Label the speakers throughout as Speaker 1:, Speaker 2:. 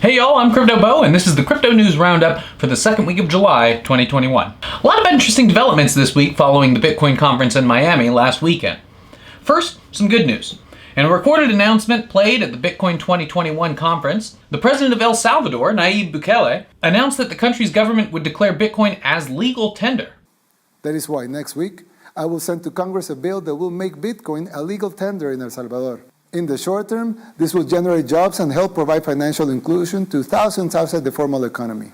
Speaker 1: Hey y'all, I'm Crypto Bo, and this is the Crypto News Roundup for the second week of July 2021. A lot of interesting developments this week following the Bitcoin conference in Miami last weekend. First, some good news. In a recorded announcement played at the Bitcoin 2021 conference, the president of El Salvador, Nayib Bukele, announced that the country's government would declare Bitcoin as legal tender.
Speaker 2: That is why next week I will send to Congress a bill that will make Bitcoin a legal tender in El Salvador. In the short term, this will generate jobs and help provide financial inclusion to thousands outside the formal economy.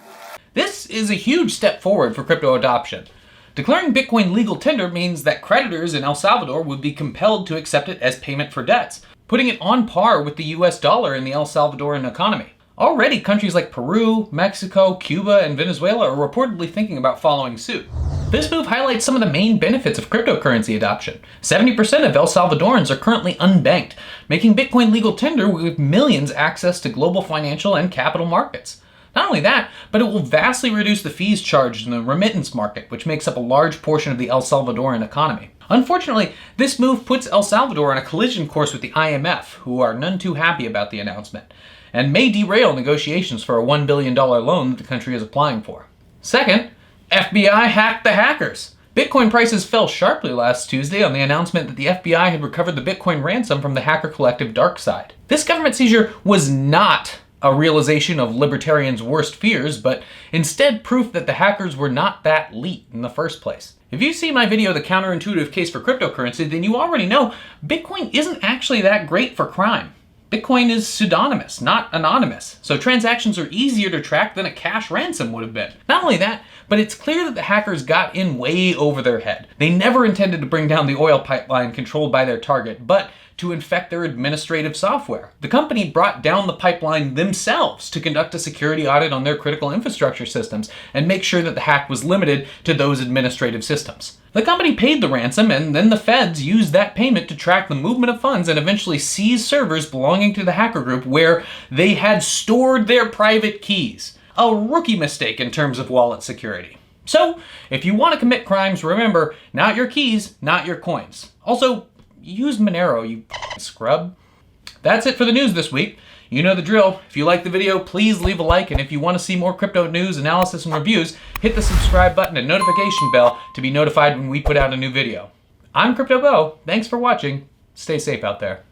Speaker 1: This is a huge step forward for crypto adoption. Declaring Bitcoin legal tender means that creditors in El Salvador would be compelled to accept it as payment for debts, putting it on par with the US dollar in the El Salvadoran economy. Already, countries like Peru, Mexico, Cuba, and Venezuela are reportedly thinking about following suit. This move highlights some of the main benefits of cryptocurrency adoption. 70% of El Salvadorans are currently unbanked, making Bitcoin legal tender will give millions access to global financial and capital markets. Not only that, but it will vastly reduce the fees charged in the remittance market, which makes up a large portion of the El Salvadoran economy. Unfortunately, this move puts El Salvador on a collision course with the IMF, who are none too happy about the announcement, and may derail negotiations for a $1 billion loan that the country is applying for. Second, FBI hacked the hackers. Bitcoin prices fell sharply last Tuesday on the announcement that the FBI had recovered the Bitcoin ransom from the hacker collective DarkSide. This government seizure was not a realization of libertarians' worst fears, but instead proof that the hackers were not that elite in the first place. If you've seen my video, The Counterintuitive Case for Cryptocurrency, then you already know Bitcoin isn't actually that great for crime. Bitcoin is pseudonymous, not anonymous, so transactions are easier to track than a cash ransom would have been. Not only that, but it's clear that the hackers got in way over their head. They never intended to bring down the oil pipeline controlled by their target, but to infect their administrative software. The company brought down the pipeline themselves to conduct a security audit on their critical infrastructure systems and make sure that the hack was limited to those administrative systems. The company paid the ransom, and then the feds used that payment to track the movement of funds and eventually seize servers belonging to the hacker group where they had stored their private keys. A rookie mistake in terms of wallet security. So, if you want to commit crimes, remember, not your keys, not your coins. Also, use Monero, you scrub. That's it for the news this week. You know the drill. If you like the video, please leave a like, and if you want to see more crypto news, analysis, and reviews, hit the subscribe button and notification bell to be notified when we put out a new video. I'm Crypto Bo. Thanks for watching. Stay safe out there.